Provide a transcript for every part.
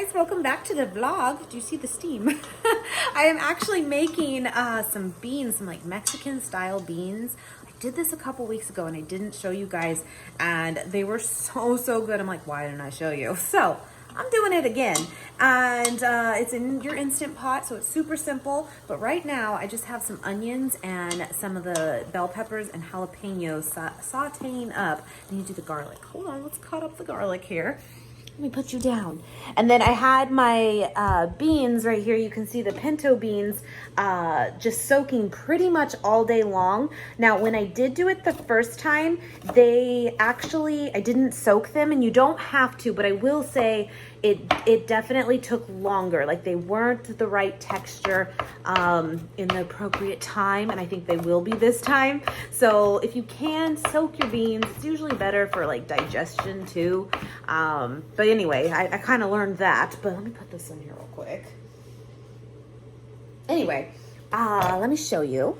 guys, welcome back to the vlog. Do you see the steam? I am actually making some beans, some like Mexican style beans. I did this a couple weeks ago and I didn't show you guys and they were so good. I'm like, why didn't I show you? So I'm doing it again, and it's in your Instant Pot, so it's super simple. But right now I just have some onions and some of the bell peppers and jalapenos sauteing up. I need to do the garlic. Hold on, let's cut up the garlic here. Let me put you down. And then I had my beans right here. You can see the pinto beans just soaking pretty much all day long. Now, when I did do it the first time, I didn't soak them, and you don't have to, but I will say it definitely took longer. Like, they weren't the right texture in the appropriate time, and I think they will be this time. So if you can soak your beans, it's usually better for like digestion too. But anyway, I kind of learned that, but let me put this in here real quick. Anyway, let me show you.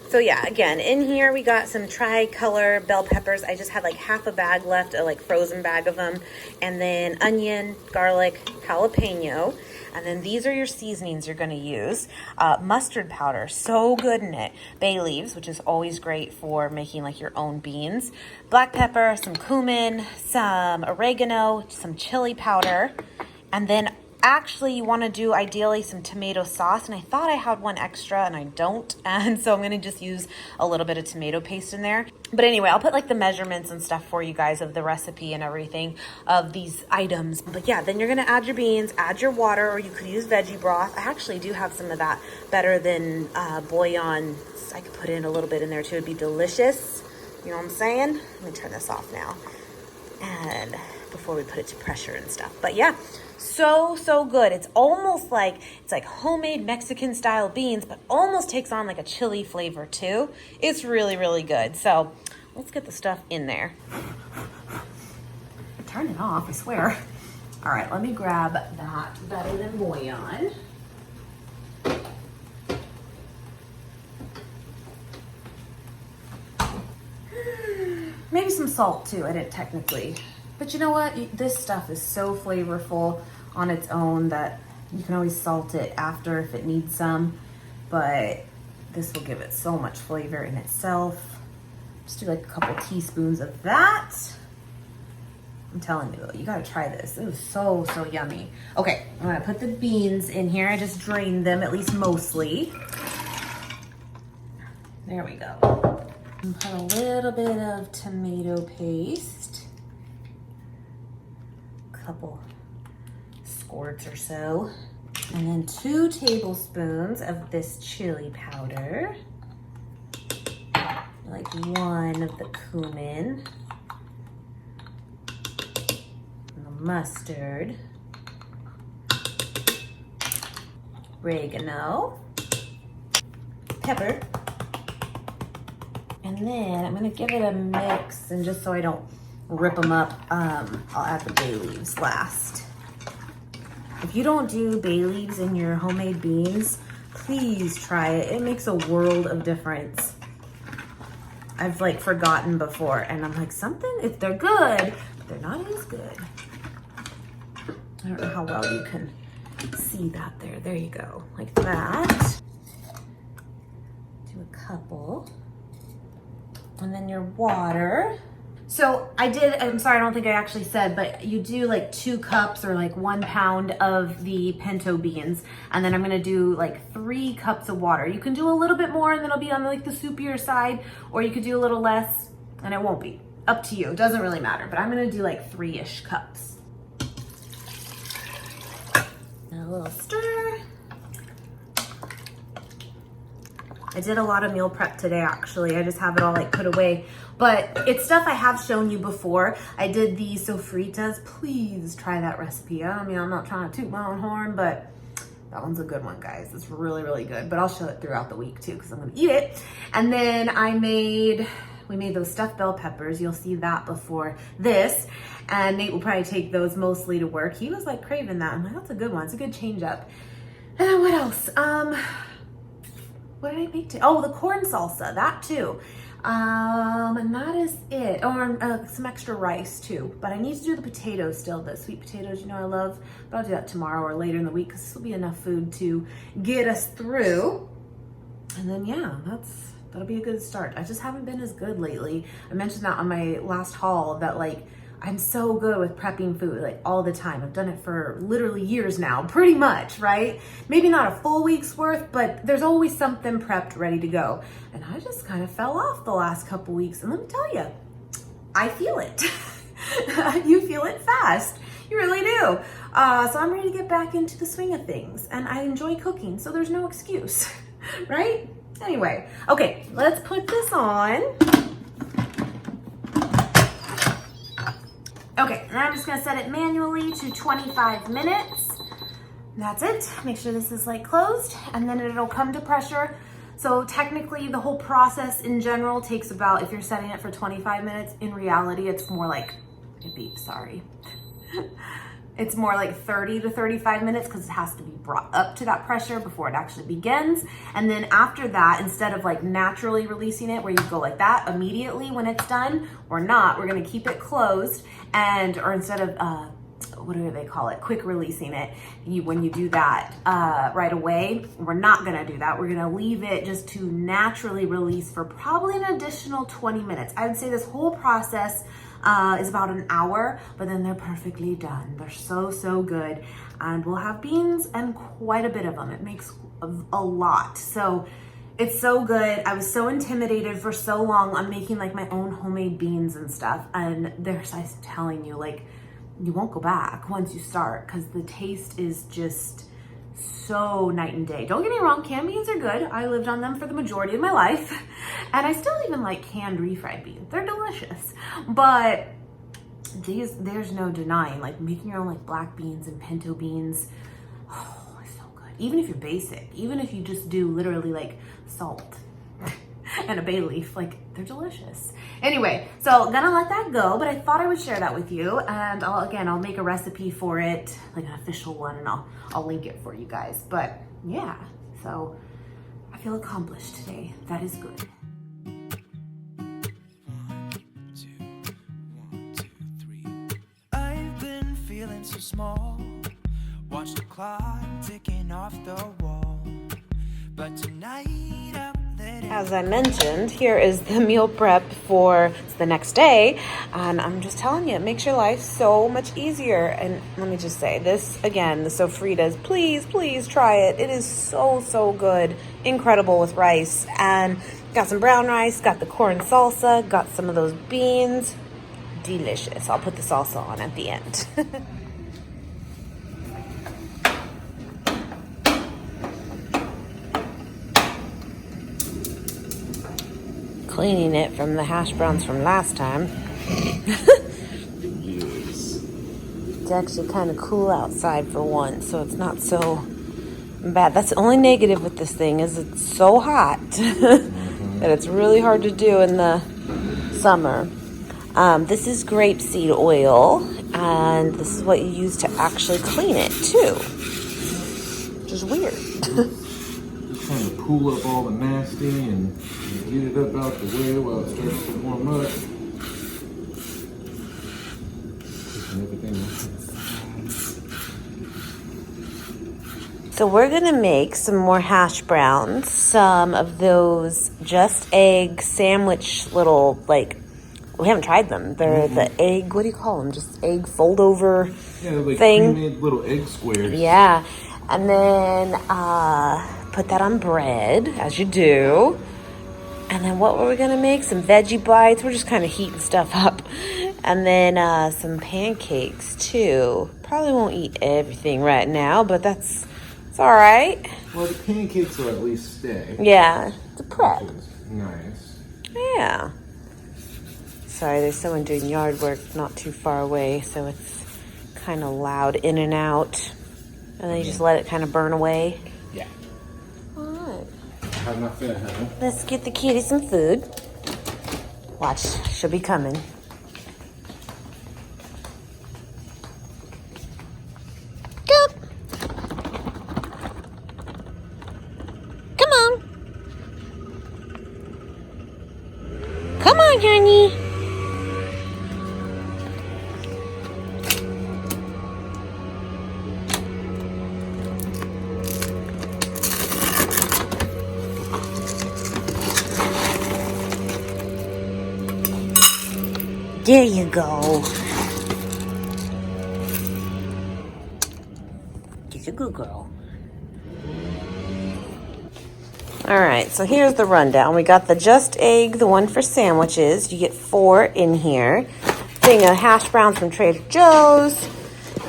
So yeah, again, in here we got some tricolor bell peppers. I just had like half a bag left, a like frozen bag of them. And then onion, garlic, jalapeno. And then these are your seasonings you're gonna use. Mustard powder, so good in it. Bay leaves, which is always great for making like your own beans. Black pepper, some cumin, some oregano, some chili powder. And then actually, you want to do ideally some tomato sauce, and I thought I had one extra and I don't, and so I'm going to just use a little bit of tomato paste in there. But anyway, I'll put like the measurements and stuff for you guys of the recipe and everything of these items. But yeah, then you're going to add your beans, add your water, or you could use veggie broth. I actually do have some of that, better than bouillon. I could put in a little bit in there too. It'd be delicious. You know what I'm saying? Let me turn this off now, and before we put it to pressure and stuff. But yeah, so good. It's almost like homemade Mexican style beans, but almost takes on like a chili flavor too. It's really good. So let's get the stuff in there. Turn it off, I swear. All right, let me grab that better than bouillon. Maybe some salt too. I didn't technically. But you know what? This stuff is so flavorful on its own that you can always salt it after if it needs some. But this will give it so much flavor in itself. Just do like a couple teaspoons of that. I'm telling you though, you gotta try this. It was so yummy. Okay, I'm gonna put the beans in here. I just drained them, at least mostly. There we go. And put a little bit of tomato paste. Couple squirts or so, and then 2 tablespoons of this chili powder, like 1 of the cumin, and the mustard, oregano, pepper, and then I'm gonna give it a mix, and just so I don't rip them up, I'll add the bay leaves last. If you don't do bay leaves in your homemade beans, please try it. It makes a world of difference. I've like forgotten before, and I'm like, if they're good, but they're not as good. I don't know how well you can see that there. There you go, like that. Do a couple. And then your water. So I'm sorry, I don't think I actually said, but you do like 2 cups or like 1 pound of the pinto beans. And then I'm gonna do like 3 cups of water. You can do a little bit more and then it'll be on like the soupier side, or you could do a little less and it won't be. Up to you, it doesn't really matter, but I'm gonna do like 3-ish cups. And a little stir. I did a lot of meal prep today, actually. I just have it all like put away. But it's stuff I have shown you before. I did the sofritas. Please try that recipe. I mean, I'm not trying to toot my own horn, but that one's a good one, guys. It's really good. But I'll show it throughout the week too, because I'm gonna eat it. And then we made those stuffed bell peppers. You'll see that before this. And Nate will probably take those mostly to work. He was like craving that. I'm like, that's a good one. It's a good change up. And then what else? What did I make today? Oh, the corn salsa, that too. And that is it. Oh, some extra rice too. But I need to do the potatoes still. The sweet potatoes, you know I love. But I'll do that tomorrow or later in the week because this will be enough food to get us through. And then yeah, that'll be a good start. I just haven't been as good lately. I mentioned that on my last haul that like I'm so good with prepping food like all the time. I've done it for literally years now, pretty much, right? Maybe not a full week's worth, but there's always something prepped ready to go. And I just kind of fell off the last couple weeks. And let me tell you, I feel it. You feel it fast. You really do. So I'm ready to get back into the swing of things. And I enjoy cooking, so there's no excuse, right? Anyway, okay, let's put this on. Okay, and I'm just gonna set it manually to 25 minutes. That's it. Make sure this is like closed and then it'll come to pressure. So technically the whole process in general takes about, if you're setting it for 25 minutes, in reality, it's more like, it's more like 30 to 35 minutes because it has to be brought up to that pressure before it actually begins. And then after that, instead of like naturally releasing it where you go like that immediately when it's done, we're gonna keep it closed or instead of, what do they call it? Quick releasing it. When you do that right away, we're not gonna do that. We're gonna leave it just to naturally release for probably an additional 20 minutes. I would say this whole process is about an hour, but then they're perfectly done. They're so, so good. And we'll have beans and quite a bit of them. It makes a lot. So it's so good. I was so intimidated for so long on making like my own homemade beans and stuff. And I'm telling you, like, you won't go back once you start because the taste is just so night and day. Don't get me wrong, canned beans are good. I lived on them for the majority of my life. And I still even like canned refried beans. They're delicious. But there's no denying, like making your own like black beans and pinto beans. Oh, it's so good. Even if you're basic, even if you just do literally like salt and a bay leaf, like they're delicious. Anyway, so gonna let that go, but I thought I would share that with you. And I'll make a recipe for it, like an official one, and I'll link it for you guys. But yeah, so I feel accomplished today. That is good. 1, 2, 3. I've been feeling so small. Watch the clock ticking off the wall. But tonight as I mentioned, here is the meal prep for the next day. And I'm just telling you, it makes your life so much easier. And let me just say this again, the sofritas, please, please try it. It is so, so good. Incredible with rice. And got some brown rice, got the corn salsa, got some of those beans. Delicious. I'll put the salsa on at the end. Cleaning it from the hash browns from last time. Yes. It's actually kind of cool outside for once, so it's not so bad. That's the only negative with this thing is it's so hot that it's really hard to do in the summer. This is grapeseed oil, and this is what you use to actually clean it too, which is weird. Trying to pull up all the nasty and get it up out the way while it starts to warm up. So we're gonna make some more hash browns, some of those just egg sandwich little, like, we haven't tried them. They're the egg, what do you call them? Just egg fold over like thing. pre-made little egg squares. Yeah, and then put that on bread, as you do. And then what were we gonna make? Some veggie bites. We're just kind of heating stuff up. And then some pancakes too. Probably won't eat everything right now, but it's all right. Well, the pancakes will at least stay. Yeah, it's a prep. Nice. Yeah. Sorry, there's someone doing yard work not too far away, so it's kind of loud in and out. And then you just let it kind of burn away. Yeah. All right. Have enough there, huh? Let's get the kitty some food. Watch, she'll be coming. Go. Come on. on, honey. There you go. She's a good girl. All right, so here's the rundown. We got the Just Egg, the one for sandwiches. You get 4 in here. Thing of hash browns from Trader Joe's.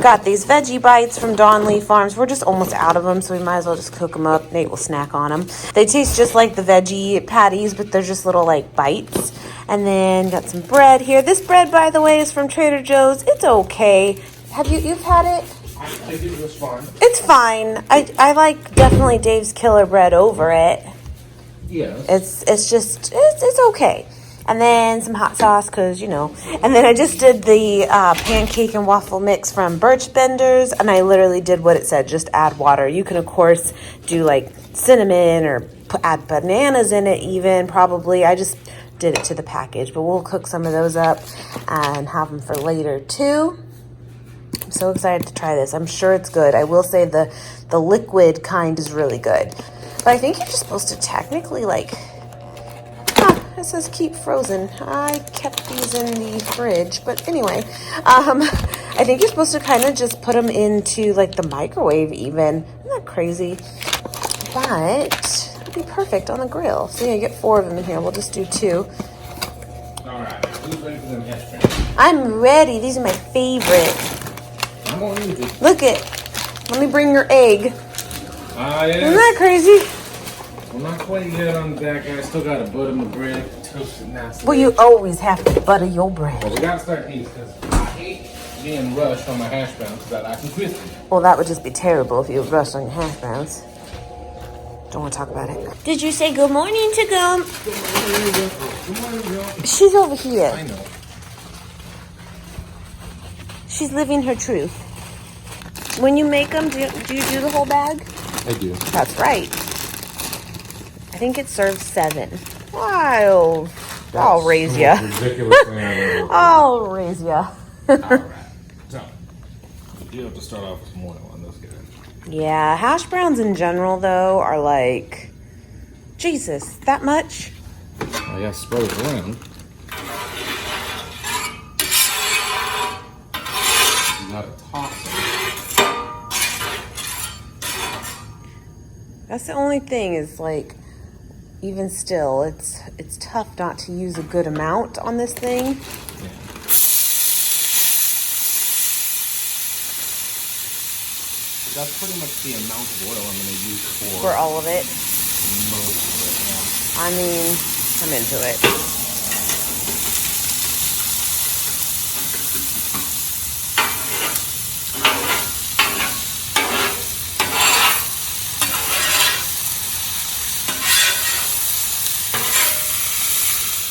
Got these veggie bites from Don Lee Farms. We're just almost out of them, so we might as well just cook them up. Nate will snack on them. They taste just like the veggie patties, but they're just little like bites. And then got some bread here. This bread, by the way, is from Trader Joe's. It's okay. You've had it? I think it was fine. It's fine. I like definitely Dave's Killer Bread over it. Yes. It's okay. And then some hot sauce, because, you know. And then I just did the pancake and waffle mix from Birch Benders, and I literally did what it said, just add water. You can, of course, do, like, cinnamon or add bananas in it even, probably. I just did it to the package, but we'll cook some of those up and have them for later, too. I'm so excited to try this. I'm sure it's good. I will say the liquid kind is really good. But I think you're just supposed to technically, like... It says keep frozen. I kept these in the fridge, but anyway, I think you're supposed to kind of just put them into like the microwave even. Isn't that crazy? But it'd be perfect on the grill. So yeah, you get 4 of them in here. We'll just do 2. All right. Who's ready for them hash browns? I'm ready. These are my favorite. I'm gonna eat it. Look it. Let me bring your egg. Ah, yes. Isn't that crazy? Well, not quite yet on the back. I still gotta butter my bread, toast it nicely. Well, you always have to butter your bread. Well, we gotta start these because I hate being rushed on my hash browns because I like them crispy. Well, that would just be terrible if you rushed on your hash browns. Don't want to talk about it. Did you say good morning to Gump? Good morning, girl. She's over here. I know. She's living her truth. When you make them, do you do the whole bag? I do. That's right. I think it serves 7. Wow. I'll raise ya. Ridiculous thing I've ever heard. I'll raise ya. All right. So, we do have to start off with some oil on this guy. Yeah, hash browns in general, though, are like, Jesus, that much? I gotta spread it around. You gotta toss it. That's the only thing is like, even still, it's tough not to use a good amount on this thing. Yeah. That's pretty much the amount of oil I'm gonna use For all of it. most of it. Yeah. I mean, I'm into it.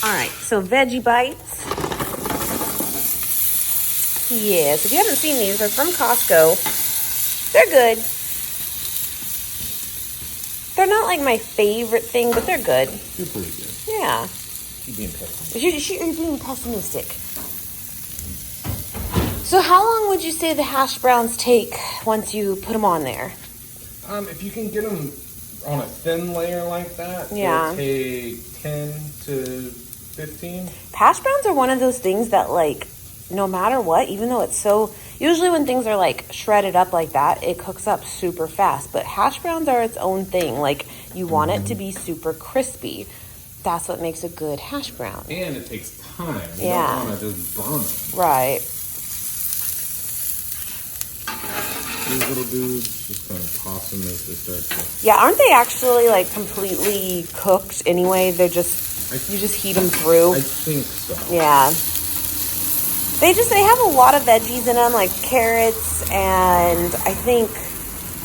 All right, so veggie bites. Yes, if you haven't seen these, they're from Costco. They're good. They're not like my favorite thing, but they're good. You're pretty good. Yeah. You're being pessimistic. You're being pessimistic. So how long would you say the hash browns take once you put them on there? If you can get them on a thin layer like that, Yeah. it'll take 10 to 15. Hash browns are one of those things that, like, no matter what, even though it's so... Usually when things are, like, shredded up like that, it cooks up super fast. But hash browns are its own thing. Like, you want it to be super crispy. That's what makes a good hash brown. And it takes time. You Yeah. don't want to just burn them. Right. These little dudes, just kind of toss them as they start to... Yeah, aren't they actually, like, completely cooked anyway? They're just... You just heat them through? I think so. Yeah. They have a lot of veggies in them, like carrots, and I think,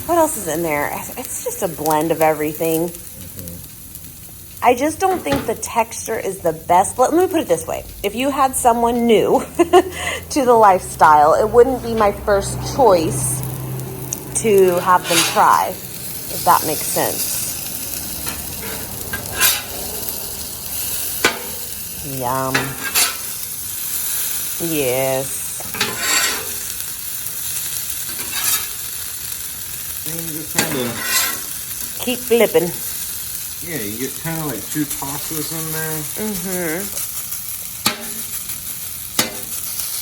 what else is in there? It's just a blend of everything. Mm-hmm. I just don't think the texture is the best. Let me put it this way. If you had someone new to the lifestyle, it wouldn't be my first choice to have them try, if that makes sense. Yum. Yes. And you just kind of Keep flipping. yeah, you get kind of like 2 tosses in there.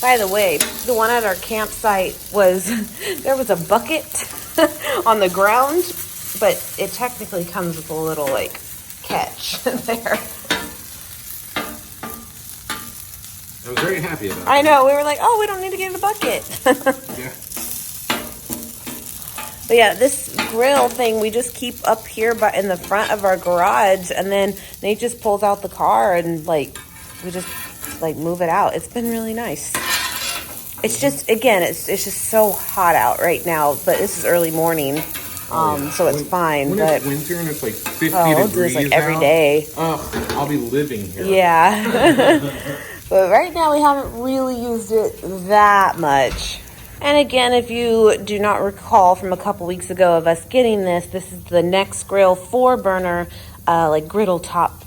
By the way, the one at our campsite was, there was a bucket on the ground, but it technically comes with a little like catch there. I was very happy about I that. know, we were like, oh, we don't need to get in the bucket. Yeah. But yeah, this grill thing we just keep up here in the front of our garage, and then Nate just pulls out the car and like we just like move it out. It's been really nice. It's just, again, it's just so hot out right now, but this is early morning, so it's fine. When But it's winter and it's like 50 I'll degrees do this like every out, day. I'll be living here. Yeah. But right now we haven't really used it that much. And again, if you do not recall from a couple weeks ago of us getting this is the Next Grill 4-burner, like griddle top.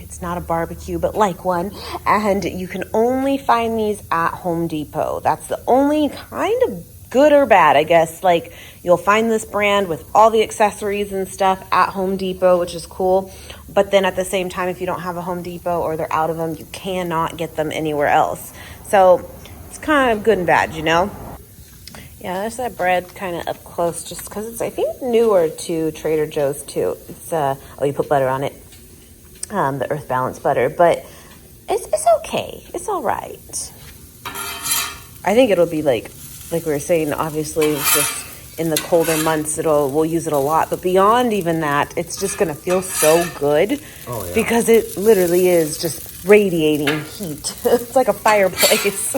It's not a barbecue, but like one. And you can only find these at Home Depot. That's the only kind of good or bad, I guess. Like, you'll find this brand with all the accessories and stuff at Home Depot, which is cool. But then at the same time, if you don't have a Home Depot or they're out of them, you cannot get them anywhere else. So it's kind of good and bad, you know? Yeah, there's that bread kind of up close just because it's, I think, newer to Trader Joe's too. It's, oh, you put butter on it. The Earth Balance butter, but it's okay. It's all right. I think it'll be like we were saying, obviously, just in the colder months, we'll use it a lot. But beyond even that, it's just gonna feel so good because it literally is just radiating heat. It's like a fireplace.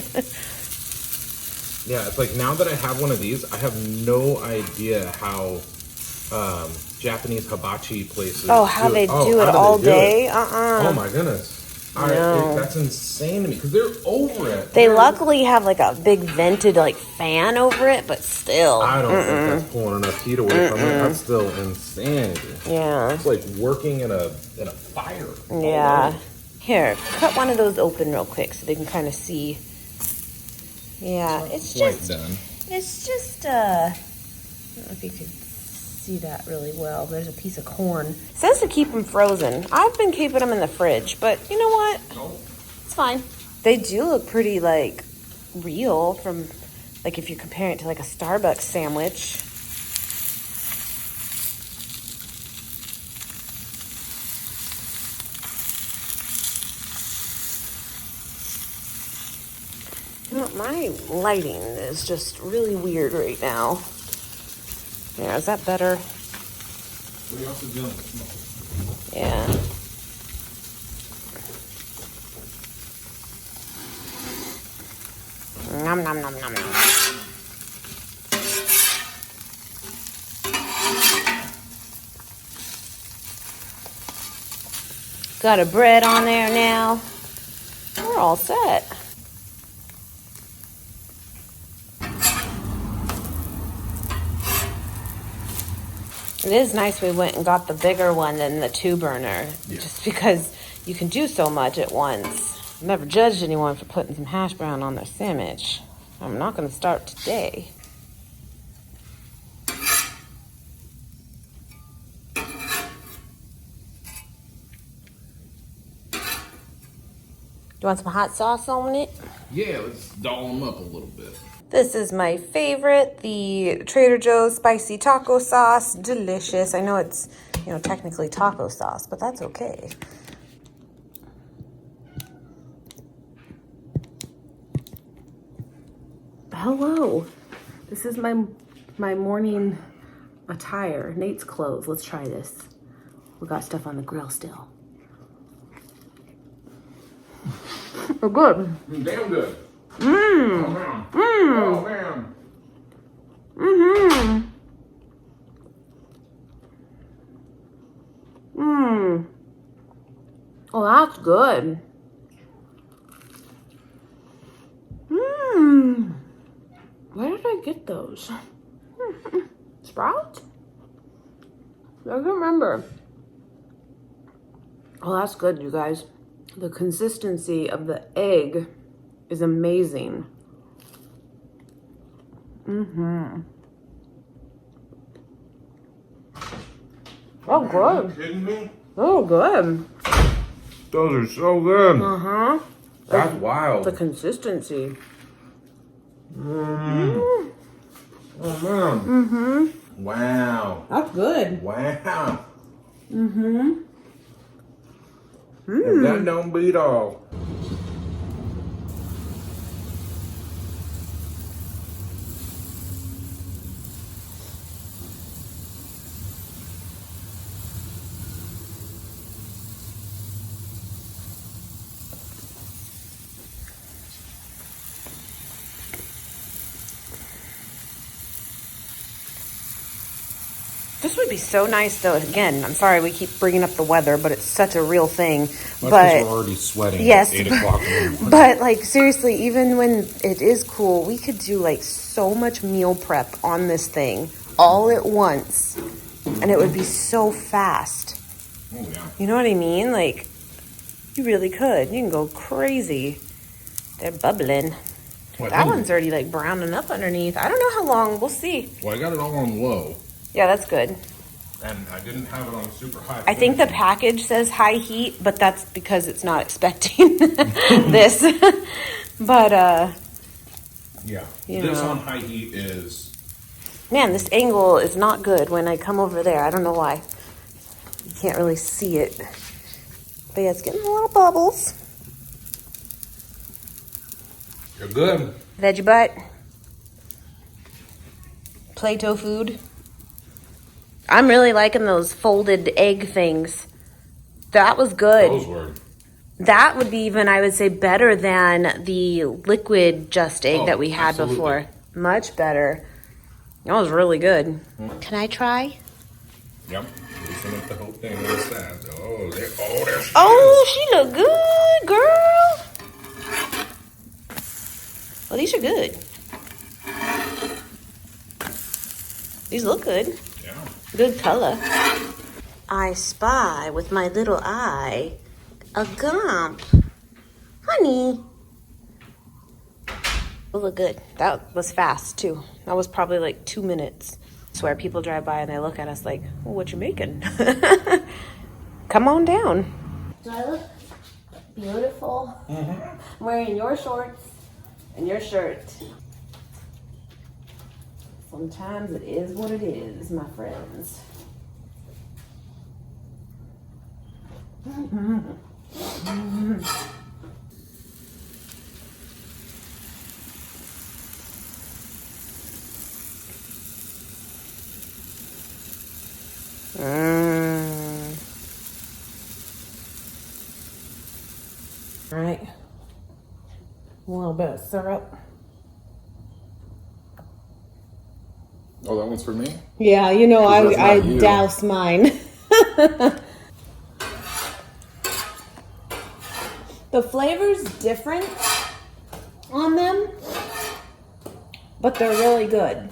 Yeah, it's like now that I have one of these, I have no idea how Japanese hibachi places how they do it all day? Oh my goodness. That's insane to me because they're over it. They luckily have like a big vented like fan over it, but still. I don't think that's pulling enough heat away from it. That's still insanity. Yeah. It's like working in a fire. Yeah. Here, cut one of those open real quick so they can kind of see. Yeah, it's just done. It's just I don't know if you can see that really well. There's a piece of corn. It says to keep them frozen. I've been keeping them in the fridge, but you know what? It's fine. They do look pretty like real from like if you compare it to like a Starbucks sandwich. You know, my lighting is just really weird right now. Yeah, is that better? We also dealing with smoke. Yeah. Nom nom nom nom nom. Got a bread on there now. We're all set. It is nice we went and got the bigger one than the 2-burner, just because you can do so much at once. I've never judged anyone for putting some hash brown on their sandwich. I'm not going to start today. You want some hot sauce on it? Yeah, let's doll them up a little bit. This is my favorite, the Trader Joe's spicy taco sauce. Delicious. I know it's, you know, technically taco sauce, but that's okay. Hello. This is my morning attire. Nate's clothes. Let's try this. We got stuff on the grill still. We're good. Damn good. Mmm. Oh, man. Mmm. Oh, man. Mm-hmm. Mmm. Oh, that's good. Mmm. Where did I get those? Sprouts? I can't remember. Oh, that's good, you guys. The consistency of the egg is amazing. Mm-hmm. Oh, good. Are you kidding me? Oh, good. Those are so good. Uh-huh. That's wild. The consistency. Oh, man. Mm-hmm. Wow. That's good. Wow. Mm-hmm. If that don't beat all. This would be so nice, though. Again, I'm sorry we keep bringing up the weather, but it's such a real thing. That's because but we're already sweating yes, at 8 o'clock in the morning. but like seriously, even when it is cool, we could do like so much meal prep on this thing all at once, and it would be so fast. Oh, yeah. You know what I mean? Like, you really could. You can go crazy. They're bubbling. That one's already like browning up underneath. I don't know how long. We'll see. Well, I got it all on low. Yeah, that's good. And I didn't have it on super high. I think the package says high heat, but that's because it's not expecting this. But, Yeah. You This know. on high heat is... man, this angle is not good when I come over there. I don't know why. You can't really see it. But yeah, it's getting a lot of bubbles. You're good. Veggie butt. Play-Doh food. I'm really liking those folded egg things. That was good. Those were... That would be even, I would say, better than the liquid just egg Oh, that we had absolutely. before. Much better. That was really good. Can I try? Yep. Loosen up the whole thing on the side. Oh, there she is. Oh, she look good, girl. Well, these are good. These look good. Yeah. Good color. I spy with my little eye a gump. Honey. Will look good. That was fast too. That was probably like 2 minutes. I swear people drive by and they look at us like, well, what you making? Come on down. Do I look beautiful? I'm wearing your shorts and your shirt. Sometimes it is what it is, my friends. All right. A little bit of syrup. Oh, that one's for me? Yeah, you know, That's I not you. douse mine. The flavor's different on them, but they're really good.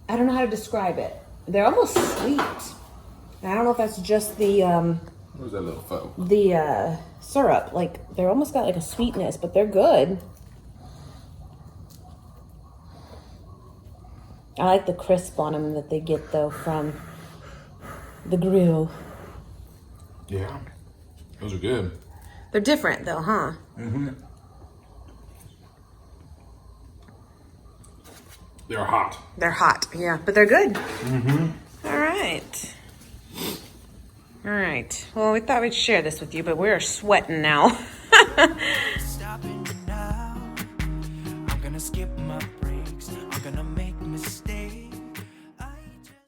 I don't know how to describe it. They're almost sweet. I don't know if that's just the Where's that little folk? Syrup. Like, they're almost got like a sweetness, but they're good. I like the crisp on them that they get though from the grill. Yeah. Those are good. They're different though, huh? Mm-hmm. They're hot. They're hot, yeah, but they're good. Mm-hmm. All right. All right. Well, we thought we'd share this with you, but we're sweating now. Stopping now. I'm gonna skip my breaks. I'm gonna make